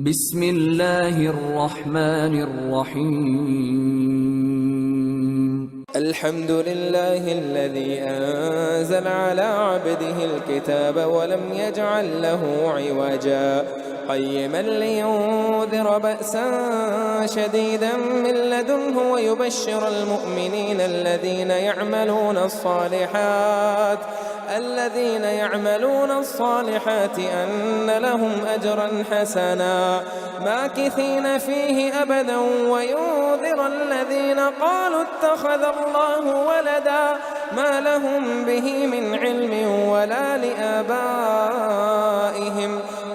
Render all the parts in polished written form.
بسم الله الرحمن الرحيم. الحمد لله الذي أنزل على عبده الكتاب ولم يجعل له عوجا قيما لينذر بأسا شديدا من لدنه ويبشر المؤمنين الذين يعملون الصالحات أن لهم أجرا حسنا ماكثين فيه أبدا وينذر الذين قالوا اتخذ الله ولدا ما لهم به من علم ولا لآبائهم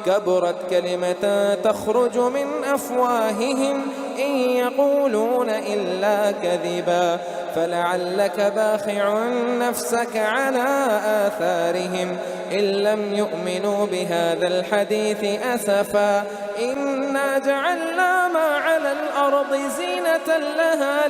كبرت كلمة تخرج من أفواههم إن يقولون إلا كذبا فلعلك باخع نفسك على آثارهم إن لم يؤمنوا بهذا الحديث أسفا إنا جعلنا ما على الأرض زينة لها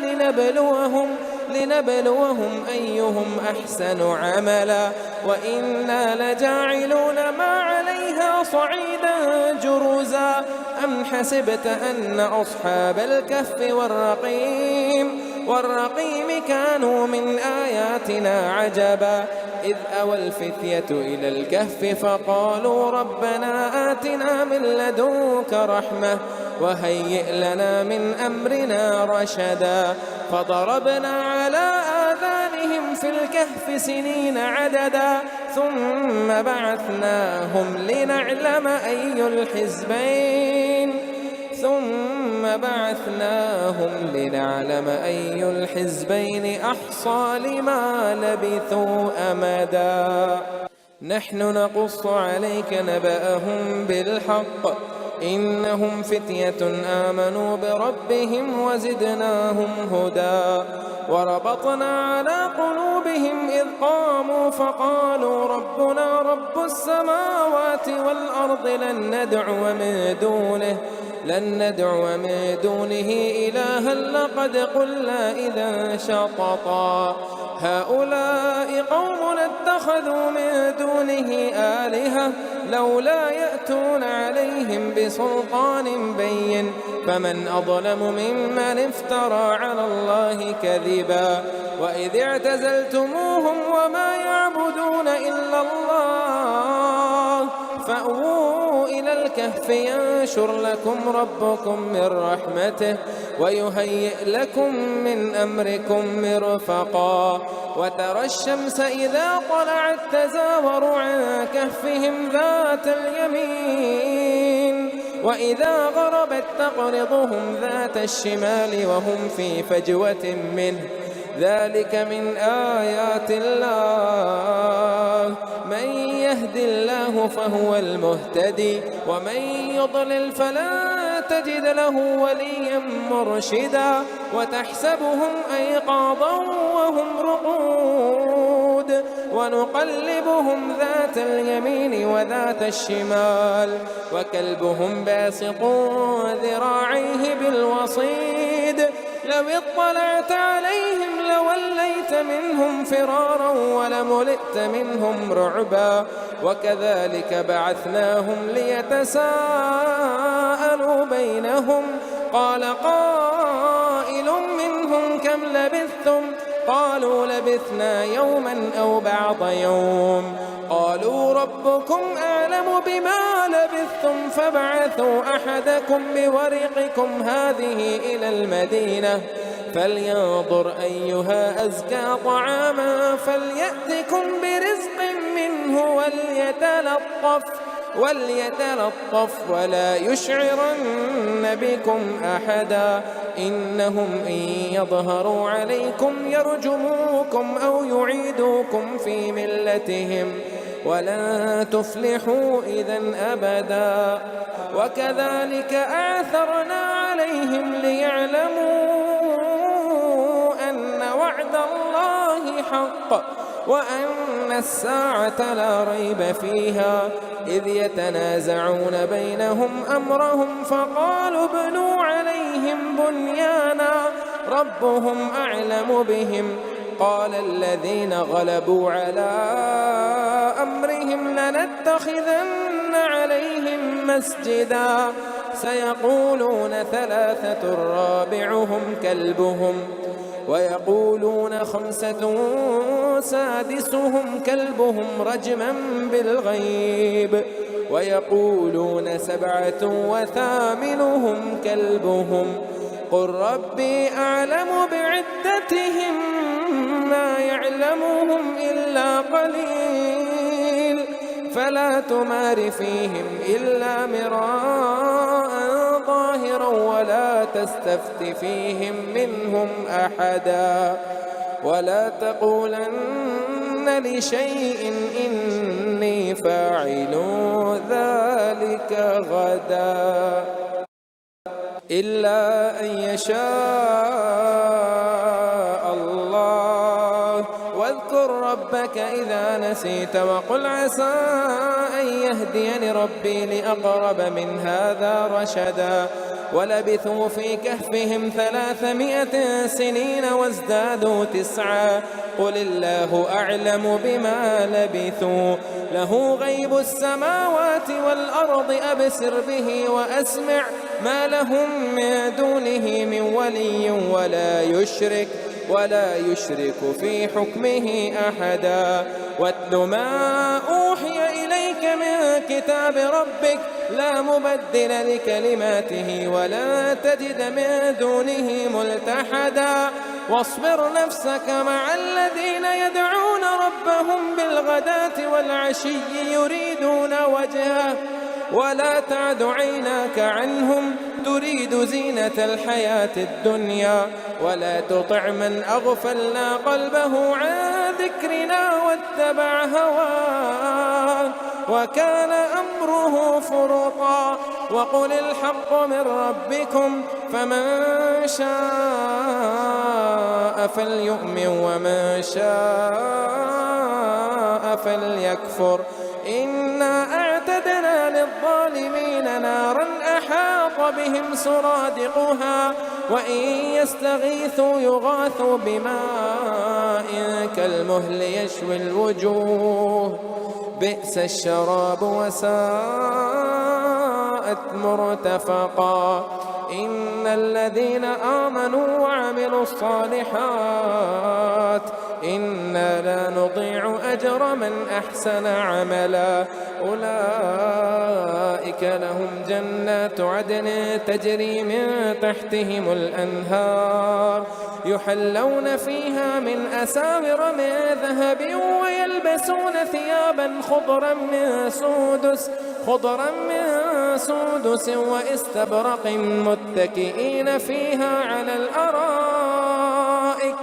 لنبلوهم أيهم أحسن عملا وإنا لجاعلون ما عليها صعيدا جرزا أم حسبت أن أصحاب الكهف والرقيم كانوا من آياتنا عجبا إذ أوى الفتية إلى الكهف فقالوا ربنا آتنا من لدنك رحمة وهيئ لنا من أمرنا رشدا فضربنا على آذانهم في الكهف سنين عددا ثم بعثناهم لنعلم أي الحزبين أحصى لما لبثوا أمدا نحن نقص عليك نبأهم بالحق إنهم فتية آمنوا بربهم وزدناهم هدى وربطنا على قلوبهم إذ قاموا فقالوا ربنا رب السماوات والأرض لن ندعو من دونه إلها لقد قلنا إذا شططا هؤلاء قومنا اتخذوا من دونه آلهة لولا يأتون عليهم بسلطان بين فمن أظلم ممن افترى على الله كذبا وإذ اعتزلتموهم وما يعبدون إلا الله فأووا إلى الكهف ينشر لكم ربكم من رحمته ويهيئ لكم من أمركم مرفقا وترى الشمس إذا طلعت تزاور عن كهفهم ذات اليمين وإذا غربت تقرضهم ذات الشمال وهم في فجوة منه ذلك من آيات الله من يهد الله فهو المهتدي ومن يضلل فلا تجد له وليا مرشدا وتحسبهم أيقاظا وهم رقود ونقلبهم ذات اليمين وذات الشمال وكلبهم باسط ذراعيه بالوصيد لو اطلعت عليهم لوليت منهم فرارا ولملئت منهم رعبا وكذلك بعثناهم ليتساءلوا بينهم قال قائل منهم كم لبثتم قالوا لبثنا يوما أو بعض يوم قالوا ربكم أعلم بما لبثتم فابعثوا أحدكم بورقكم هذه إلى المدينة فلينظر أيها أزكى طعاما فليأتكم برزق منه وليتلطف ولا يشعرن بكم أحدا إنهم إن يظهروا عليكم يرجموكم أو يعيدوكم في ملتهم ولن تفلحوا إذن أبدا وكذلك أعثرنا عليهم ليعلموا أن وعد الله حق وأن الساعة لا ريب فيها إذ يتنازعون بينهم أمرهم فقالوا ابنوا عليهم بنيانا ربهم أعلم بهم قال الذين غلبوا على أمرهم لنتخذن عليهم مسجدا سيقولون ثلاثة رابعهم كلبهم ويقولون خمسة سادسهم كلبهم رجما بالغيب ويقولون سبعة وثامنهم كلبهم قل ربي أعلم بعدتهم ما يعلمهم إلا قليل فلا تمار فيهم إلا مراء ظاهرا ولا تستفت فيهم منهم أحدا ولا تقولن لشيء إني فاعل ذلك غدا إلا أن يشاء الله واذكر ربك إذا نسيت وقل عسى أن يهديني ربي لأقرب من هذا رشدا ولبثوا في كهفهم 300 سنين وازدادوا 9 قل الله أعلم بما لبثوا له غيب السماوات والأرض أبصر به وأسمع ما لهم من دونه من ولي ولا يشرك في حكمه أحدا واتل ما أوحي إليك من كتاب ربك لا مبدل لكلماته ولا تجد من دونه ملتحدا واصبر نفسك مع الذين يدعون ربهم بالغداة والعشي يريدون وجهه ولا تعد عيناك عنهم تريد زينة الحياة الدنيا ولا تطع من أغفلنا قلبه عن ذكرنا واتبع هواه وكان أمره فرطا وقل الحق من ربكم فمن شاء فليؤمن ومن شاء فليكفر إنا أعتدنا للظالمين نارا أحاط بهم سرادقها وإن يستغيثوا يغاثوا بماء كالمهل يشوي الوجوه بئس الشراب وساءت مرتفقا إن الذين آمنوا وعملوا الصالحات إنا لا نضيع أجر من أحسن عملا أولئك لهم جنات عدن تجري من تحتهم الأنهار يحلون فيها من أساور من ذهب ويلبسون ثيابا خضرا من سندس واستبرق متكئين فيها على الأرائك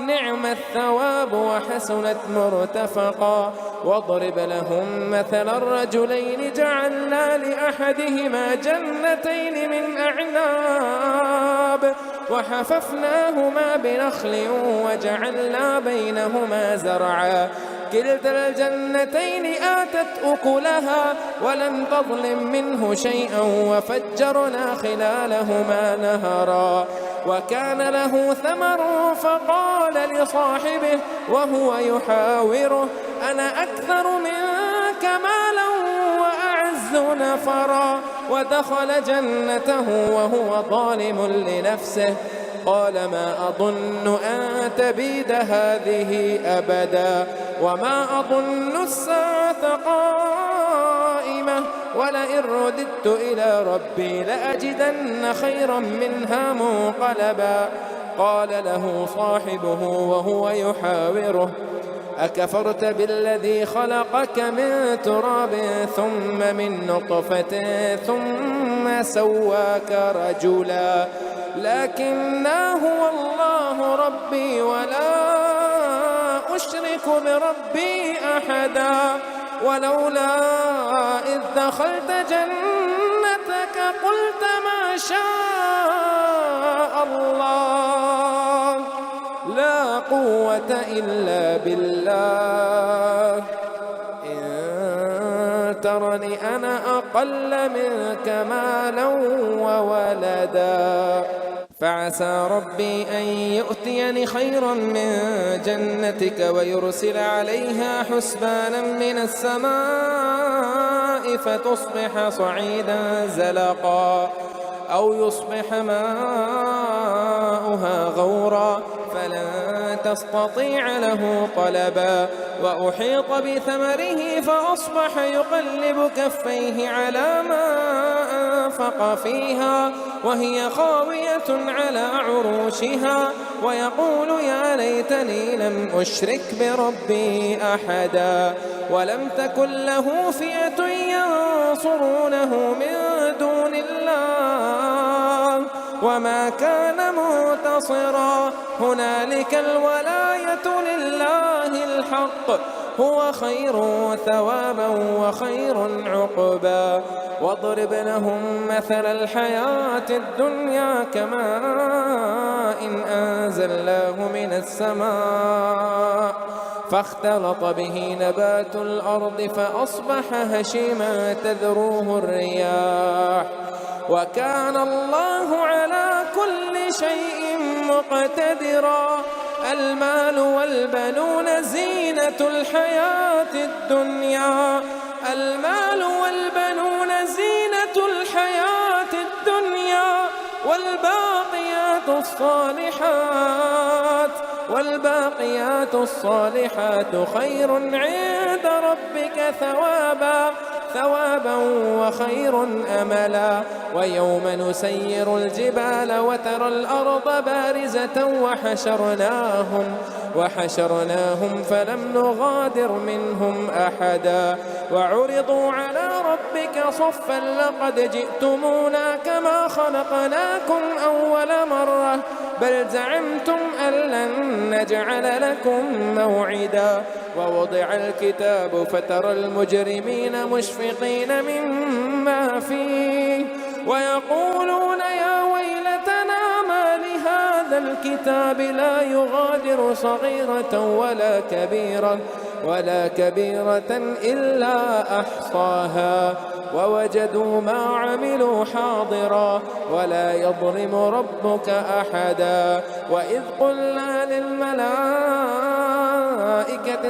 نعم الثواب وحسنت مرتفقا واضرب لهم مثل الرجلين جعلنا لأحدهما جنتين من أعناب وحففناهما بنخل وجعلنا بينهما زرعا كلتا الجنتين آتت أكلها ولم تظلم منه شيئا وفجرنا خلالهما نهرا وكان له ثمر فقال لصاحبه وهو يحاوره أنا أكثر منك مالا وأعز نفرا ودخل جنته وهو ظالم لنفسه قال ما أظن أن تبيد هذه أبدا وما أظن الساعة قائمة ولئن رددت إلى ربي لأجدن خيرا منها منقلبا قال له صاحبه وهو يحاوره أكفرت بالذي خلقك من تراب ثم من نطفة ثم سواك رجلا لكنا هو الله ربي ولا أشرك بربي أحدا ولولا إذ دخلت جنتك قلت ما شاء الله لا قوة إلا بالله إن ترني أنا أقل منك مالا وولدا فعسى ربي أن يؤتيني خيرا من جنتك ويرسل عليها حسبانا من السماء فتصبح صعيدا زلقا أو يصبح ماؤها غورا فلن تستطيع له طلبا وأحيط بثمره فأصبح يقلب كفيه على ما أنفق فيها وهي خاوية على عروشها ويقول يا ليتني لم أشرك بربي أحدا ولم تكن له فئة ينصرونه من دون الله وما كان منتصرا هنالك الولاية لله الحق هو خير ثوابا وخير عقبا واضرب لهم مثل الحياة الدنيا كماء إن أنزلناه من السماء فاختلط به نبات الأرض فأصبح هشيما تذروه الرياح وكان الله على كل شيء مقتدرا المال والبنون زينة الحياة الدنيا المال والبنون زينة الحياة الدنيا والباقيات الصالحات خير عند ربك ثوابا وخير أملا ويوم نسير الجبال وترى الأرض بارزة وحشرناهم فلم نغادر منهم أحدا وعرضوا على ربك صفا لقد جئتمونا كما خلقناكم أول مرة بل زعمتم أن لن نجعل لكم موعدا ووضع الكتاب فترى المجرمين مشفقين مما فيه ويقولون يا ويلتنا ما لهذا الكتاب لا يغادر صغيرة ولا كبيرة إلا أحصاها ووجدوا ما عملوا حاضرا ولا يظلم ربك أحدا وإذ قلنا للملائكة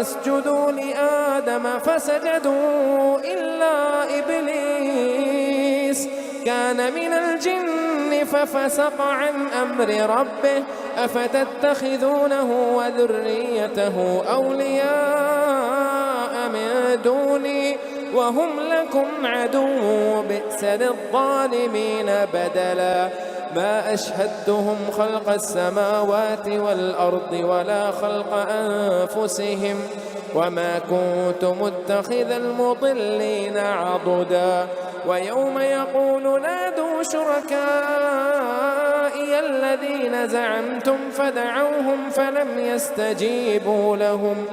اسجدوا لآدم فسجدوا إلا إبليس كان من الجن ففسق عن أمر ربه أفتتخذونه وذريته أولياء من دوني وهم لكم عدو بئس للظالمين بدلا ما أشهدتهم خلق السماوات والأرض ولا خلق أنفسهم وما كنت متخذ المضلين عضدا ويوم يقول نادوا شركائي الذين زعمتم فدعوهم فلم يستجيبوا لهم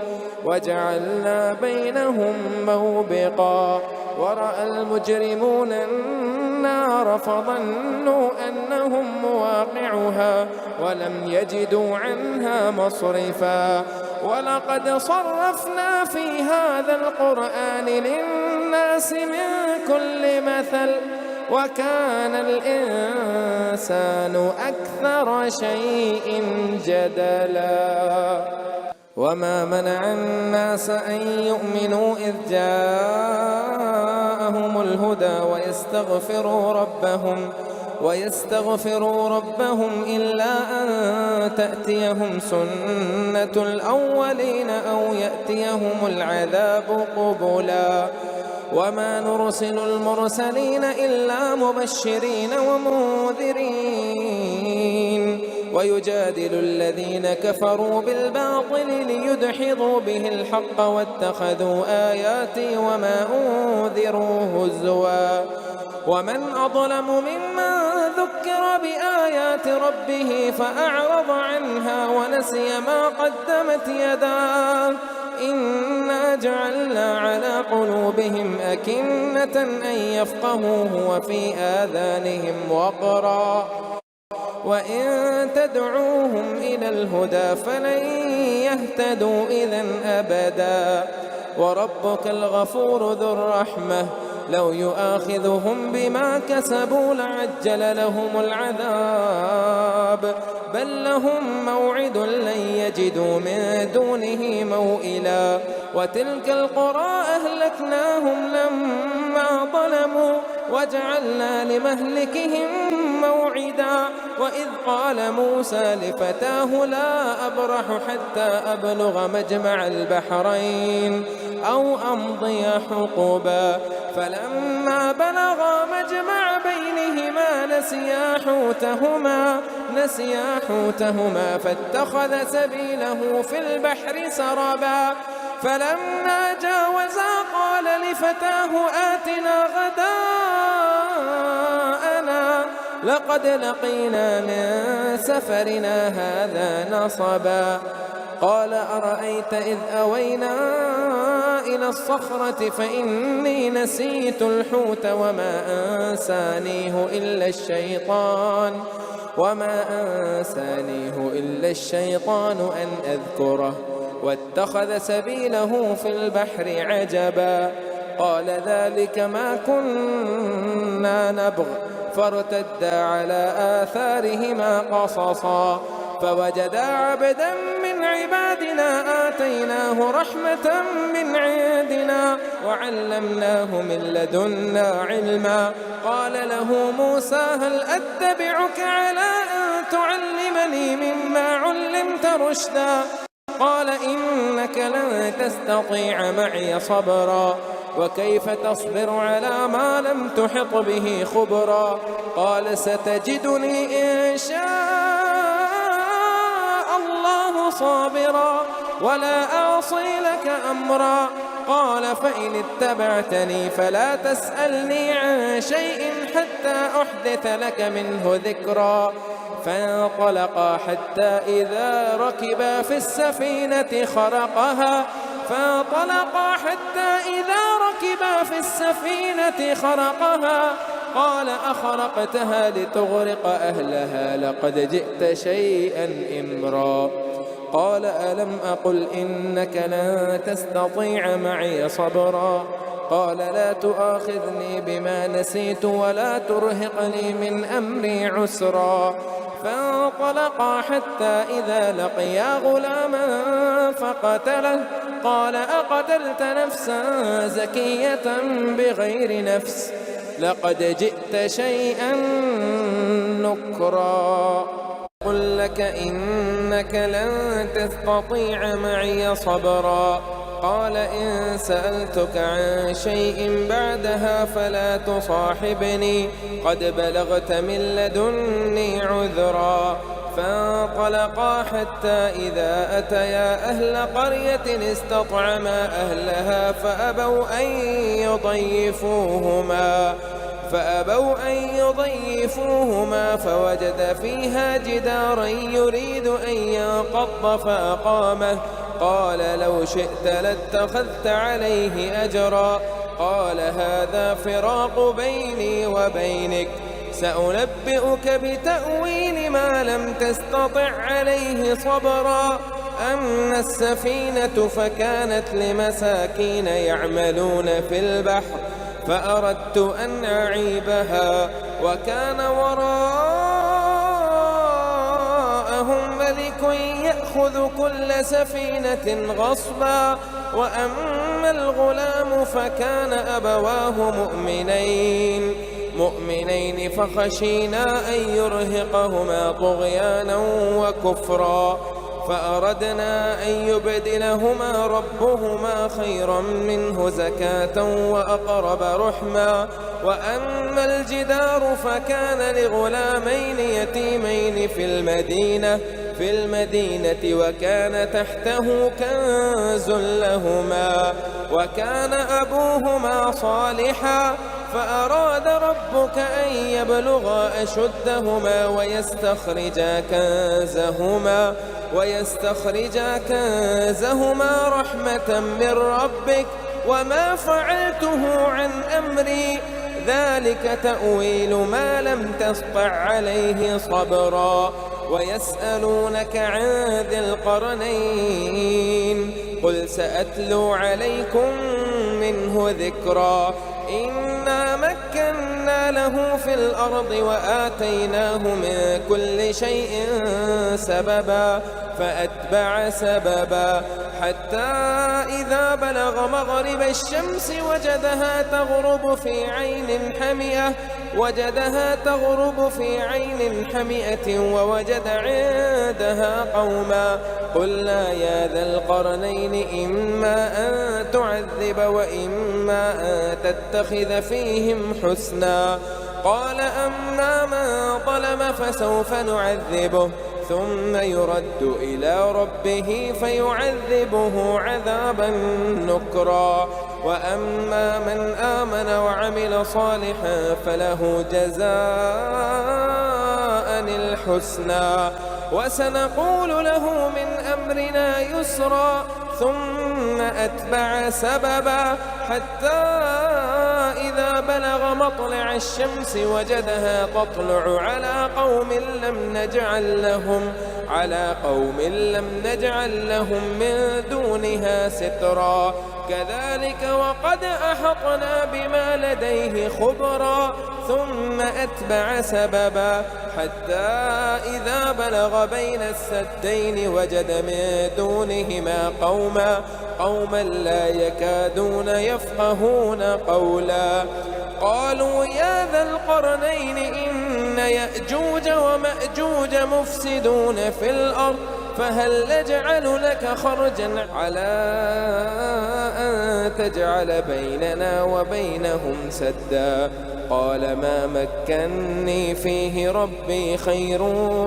وجعلنا بينهم موبقا ورأى المجرمون النار فظنوا أنهم مواقعها ولم يجدوا عنها مصرفا ولقد صرفنا في هذا القرآن للناس من كل مثل وكان الإنسان أكثر شيء جدلا وما منع الناس أن يؤمنوا إذ جاءهم الهدى ويستغفروا ربهم إلا أن تأتيهم سنة الأولين أو يأتيهم العذاب قبلا وما نرسل المرسلين إلا مبشرين ومنذرين ويجادل الذين كفروا بالباطل ليدحضوا به الحق واتخذوا آياتي وما أنذروا هزوا ومن أظلم ممن ذكر بآيات ربه فأعرض عنها ونسي ما قدمت يداه إنا جعلنا على قلوبهم أكنة أن يفقهوه وفي آذانهم وقرا وإن تدعوهم إلى الهدى فلن يهتدوا إذا أبدا وربك الغفور ذو الرحمة لو يؤاخذهم بما كسبوا لعجل لهم العذاب بل لهم موعد لن يجدوا من دونه موئلا وتلك القرى أهلكناهم لما ظلموا وجعلنا لمهلكهم موعدا وإذ قال موسى لفتاه لا أبرح حتى أبلغ مجمع البحرين أو أمضي حقبا فلما بلغا مجمع بينهما نسيا حوتهما فاتخذ سبيله في البحر سربا فلما جاوزا قال لفتاه آتنا غداءنا لقد لقينا من سفرنا هذا نصبا قال أرأيت إذ أوينا إلى الصخرة فإني نسيت الحوت وما أنسانيه إلا الشيطان أن أذكره واتخذ سبيله في البحر عجبا قال ذلك ما كنا نبغ فارتدا على آثارهما قصصا فوجدا عبدا من عبادنا آتيناه رحمة من عندنا وعلمناه من لدنا علما قال له موسى هل أتبعك على أن تعلمني مما علمت رشدا قال إنك لن تستطيع معي صبرا وكيف تصبر على ما لم تحط به خبرا قال ستجدني إن شاء الله صابرا ولا أعصي لك أمرا قال فإن اتبعتني فلا تسألني عن شيء حتى أحدث لك منه ذكرا فانطلقا حتى إذا ركبا في السفينة خرقها قال أخرقتها لتغرق أهلها لقد جئت شيئا إمرا قال ألم أقل إنك لن تستطيع معي صبرا قال لا تؤاخذني بما نسيت ولا ترهقني من أمري عسرا فانطلقا حتى إذا لقيا غلاما فقتله قال أقتلت نفسا زكية بغير نفس لقد جئت شيئا نكرا قل لك إنك لن تستطيع معي صبرا قال إن سألتك عن شيء بعدها فلا تصاحبني قد بلغت من لدني عذرا فانطلقا حتى إذا أتيا أهل قرية استطعما أهلها فأبوا أن يضيفوهما فوجد فيها جدارا يريد أن ينقض فأقامه قال لو شئت لاتخذت عليه أجرا قال هذا فراق بيني وبينك سأنبئك بتأويل ما لم تستطع عليه صبرا أما السفينة فكانت لمساكين يعملون في البحر فأردت أن أعيبها وكان وراءهم ملك يأخذ كل سفينة غصبا وأما الغلام فكان أبواه مؤمنين فخشينا أن يرهقهما طغيانا وكفرا فأردنا أن يبدلهما ربهما خيرا منه زكاة وأقرب رحما وأما الجدار فكان لغلامين يتيمين في المدينة وكان تحته كنز لهما وكان أبوهما صالحا فأراد ربك أن يبلغا أشدهما ويستخرجا كنزهما رحمة من ربك وما فعلته عن أمري ذلك تأويل ما لم تسطع عليه صبرا ويسألونك عن ذي القرنين قل سأتلو عليكم منه ذكرا مكنا له في الأرض وآتيناه من كل شيء سببا فأتبع سببا حتى إذا بلغ مغرب الشمس وجدها تغرب في عين حمئة ووجد عندها قوما قلنا يا ذا القرنين إما أن تعذب وإما أن تتخذ فيهم حسنا قال أما من ظلم فسوف نعذبه ثم يرد إلى ربه فيعذبه عذابا نكرا وأما من آمن وعمل صالحا فله جزاء الحسنى وسنقول له من أمرنا يسرا ثم أتبع سببا حتى إذا بلغ مطلع الشمس وجدها تطلع على قوم لم نجعل لهم من دونها سترا كذلك وقد أحطنا بما لديه خبرا ثم أتبع سببا حتى إذا بلغ بين السدين وجد من دونهما قوما لا يكادون يفقهون قولا قالوا يا ذا القرنين إن يأجوج ومأجوج مفسدون في الأرض فهل نجعل لك خرجا على أن تجعل بيننا وبينهم سدا قال ما مكني فيه ربي خير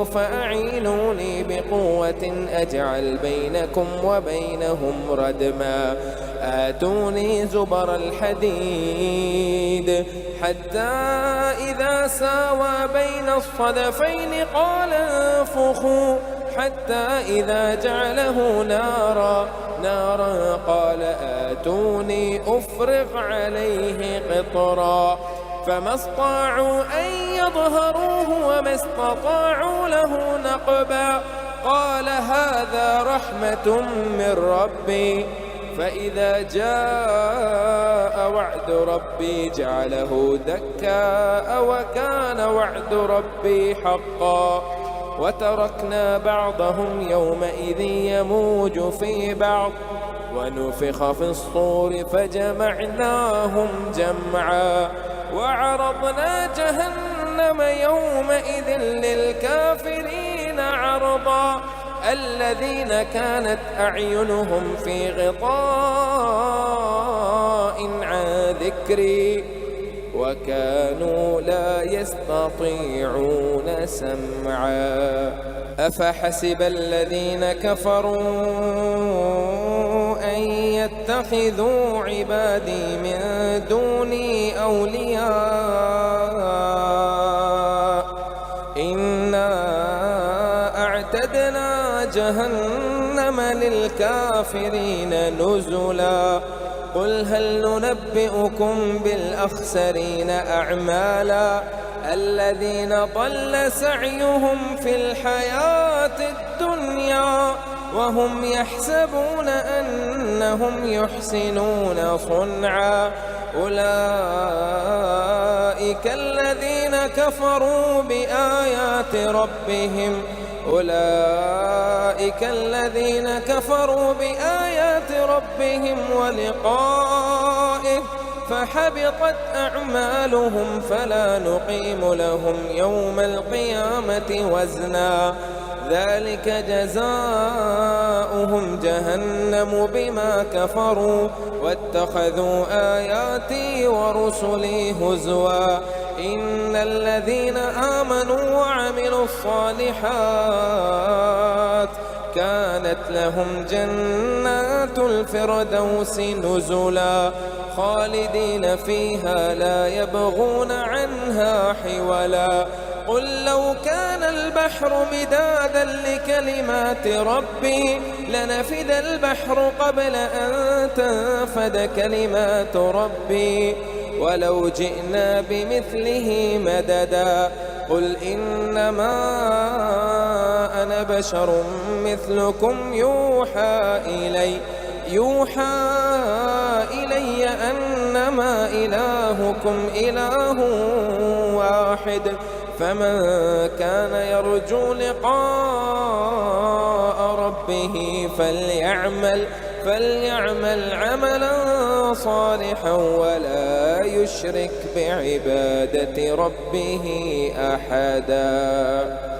فأعينوني بقوة أجعل بينكم وبينهم ردما آتوني زبر الحديد حتى إذا ساوى بين الصدفين قال انفخوا حتى إذا جعله نارا قال آتوني أفرغ عليه قطرا فما استطاعوا أن يظهروه وما استطاعوا له نقبا قال هذا رحمة من ربي فإذا جاء وعد ربي جعله دكا وكان وعد ربي حقا وتركنا بعضهم يومئذ يموج في بعض ونفخ في الصور فجمعناهم جمعا وعرضنا جهنم يومئذ للكافرين عرضا الذين كانت أعينهم في غطاء عن ذكري وكانوا لا يستطيعون سمعا أفحسب الذين كفروا أن يتخذوا عبادي من دوني أولياء إنا أعتدنا جهنم للكافرين نزلا قل هل ننبئكم بالأخسرين أعمالا الذين ضل سعيهم في الحياة الدنيا وهم يحسبون أنهم يحسنون صنعا أولئك الذين كفروا بآيات ربهم ولقائه فحبطت أعمالهم فلا نقيم لهم يوم القيامة وزنا ذلك جزاؤهم جهنم بما كفروا واتخذوا آياتي ورسلي هزوا إن الذين آمنوا وعملوا الصالحات كانت لهم جنات الفردوس نزلا خالدين فيها لا يبغون عنها حولا قل لو كان البحر مدادا لكلمات ربي لنفد البحر قبل أن تنفد كلمات ربي ولو جئنا بمثله مددا قل إنما أنا بشر مثلكم يوحى إلي يوحى إلي أنما إلهكم إله واحد فمن كان يرجو لقاء ربه فليعمل عملا صالحا ولا يشرك بعبادة ربه أحدا.